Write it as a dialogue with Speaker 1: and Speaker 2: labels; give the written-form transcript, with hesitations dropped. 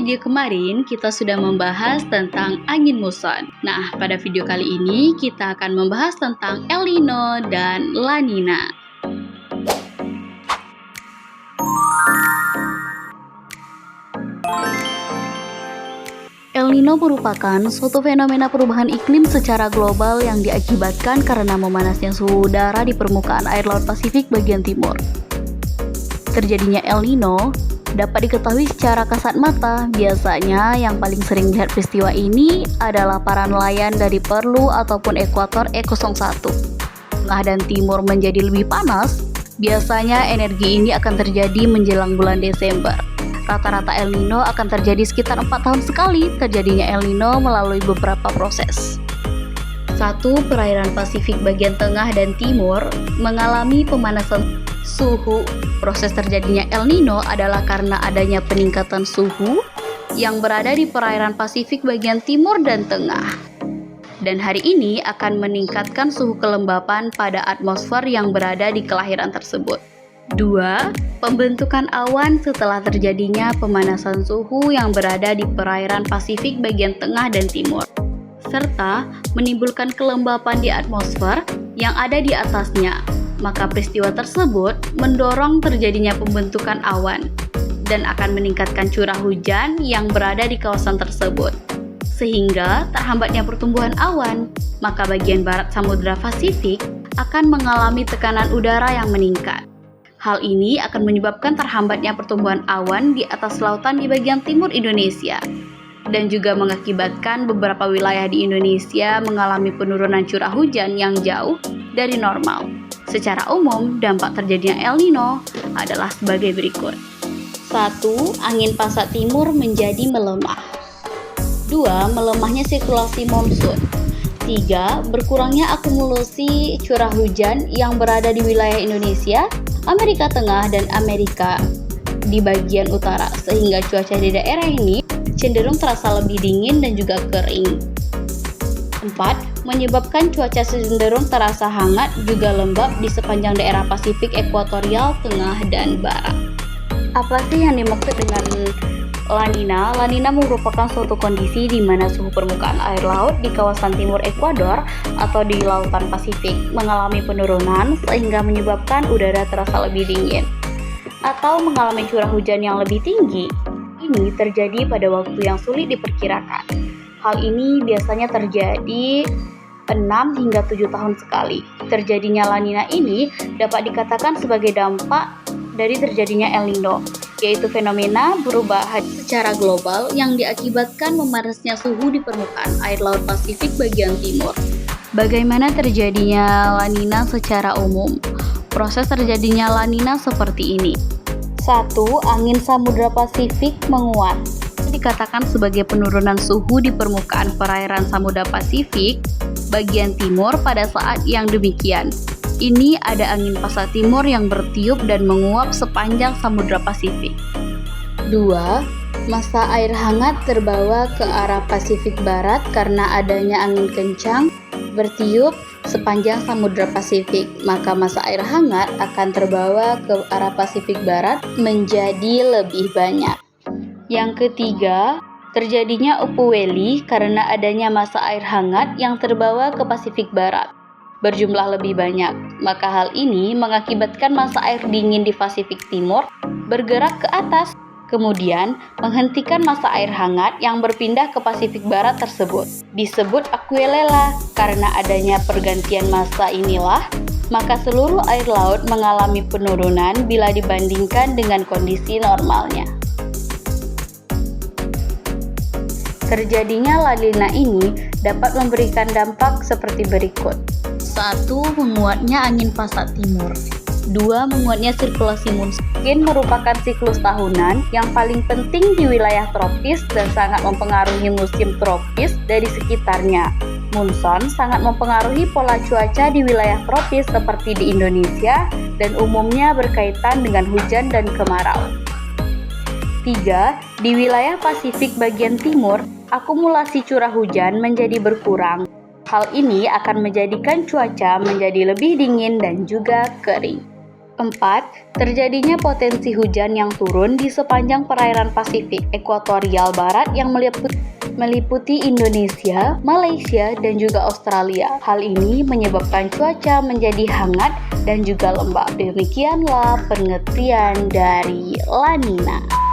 Speaker 1: video kemarin kita sudah membahas tentang angin muson. Nah, pada video kali ini kita akan membahas tentang El Nino dan La Nina. El Nino merupakan suatu fenomena perubahan iklim secara global yang diakibatkan karena memanasnya suhu udara di permukaan air Laut Pasifik bagian timur. Terjadinya El Nino dapat diketahui secara kasat mata. Biasanya yang paling sering melihat peristiwa ini adalah para nelayan dari Perlu ataupun ekuator E01. Tengah dan timur menjadi lebih panas. Biasanya energi ini akan terjadi menjelang bulan Desember. Rata-rata El Nino akan terjadi sekitar 4 tahun sekali. Terjadinya El Nino melalui beberapa proses. 1. Perairan Pasifik bagian tengah dan timur mengalami pemanasan suhu. Proses terjadinya El Nino adalah karena adanya peningkatan suhu yang berada di perairan Pasifik bagian timur dan tengah. Dan hari ini akan meningkatkan suhu kelembapan pada atmosfer yang berada di kelahiran tersebut. 2. Pembentukan awan setelah terjadinya pemanasan suhu yang berada di perairan Pasifik bagian tengah dan timur, serta menimbulkan kelembapan di atmosfer yang ada di atasnya. Maka peristiwa tersebut mendorong terjadinya pembentukan awan dan akan meningkatkan curah hujan yang berada di kawasan tersebut, sehingga terhambatnya pertumbuhan awan. Maka bagian barat Samudra Pasifik akan mengalami tekanan udara yang meningkat. Hal ini akan menyebabkan terhambatnya pertumbuhan awan di atas lautan di bagian timur Indonesia, dan juga mengakibatkan beberapa wilayah di Indonesia mengalami penurunan curah hujan yang jauh dari normal. Secara umum, dampak terjadinya El Nino adalah sebagai berikut. 1. Angin pasat timur menjadi melemah. 2. Melemahnya sirkulasi monsun. 3. Berkurangnya akumulasi curah hujan yang berada di wilayah Indonesia, Amerika Tengah, dan Amerika di bagian utara, sehingga cuaca di daerah ini cenderung terasa lebih dingin dan juga kering. 4. Menyebabkan cuaca cenderung terasa hangat juga lembab di sepanjang daerah Pasifik ekuatorial, tengah, dan barat. Apa sih yang dimaksud dengan La Nina? La Nina merupakan suatu kondisi di mana suhu permukaan air laut di kawasan timur Ekuador atau di lautan Pasifik mengalami penurunan sehingga menyebabkan udara terasa lebih dingin atau mengalami curah hujan yang lebih tinggi. Ini terjadi pada waktu yang sulit diperkirakan. Hal ini biasanya terjadi 6 hingga 7 tahun sekali. Terjadinya La Nina ini dapat dikatakan sebagai dampak dari terjadinya El Nino, yaitu fenomena perubahan secara global yang diakibatkan memanasnya suhu di permukaan air Laut Pasifik bagian timur. Bagaimana terjadinya La Nina secara umum? Proses terjadinya La Nina seperti ini. 1. Angin Samudra Pasifik menguat. Dikatakan sebagai penurunan suhu di permukaan perairan Samudra Pasifik bagian timur pada saat yang demikian. Ini ada angin pasat timur yang bertiup dan menguap sepanjang Samudra Pasifik. 2. Massa air hangat terbawa ke arah Pasifik Barat karena adanya angin kencang bertiup sepanjang Samudra Pasifik, maka massa air hangat akan terbawa ke arah Pasifik Barat menjadi lebih banyak. Yang ketiga, terjadinya upuweli karena adanya massa air hangat yang terbawa ke Pasifik Barat berjumlah lebih banyak, maka hal ini mengakibatkan massa air dingin di Pasifik Timur bergerak ke atas, kemudian menghentikan massa air hangat yang berpindah ke Pasifik Barat tersebut. Disebut akuelela. Karena adanya pergantian massa inilah, maka seluruh air laut mengalami penurunan bila dibandingkan dengan kondisi normalnya. Terjadinya La Nina ini dapat memberikan dampak seperti berikut. 1. Menguatnya angin pasat timur. 2. Menguatnya sirkulasi monsun merupakan siklus tahunan yang paling penting di wilayah tropis dan sangat mempengaruhi musim tropis dari sekitarnya. Monsun sangat mempengaruhi pola cuaca di wilayah tropis seperti di Indonesia dan umumnya berkaitan dengan hujan dan kemarau. 3. Di wilayah Pasifik bagian timur, akumulasi curah hujan menjadi berkurang. Hal ini akan menjadikan cuaca menjadi lebih dingin dan juga kering. 4. Terjadinya potensi hujan yang turun di sepanjang perairan Pasifik ekuatorial barat yang meliputi Indonesia, Malaysia, dan juga Australia. Hal ini menyebabkan cuaca menjadi hangat dan juga lembab. Demikianlah pengertian dari La Nina.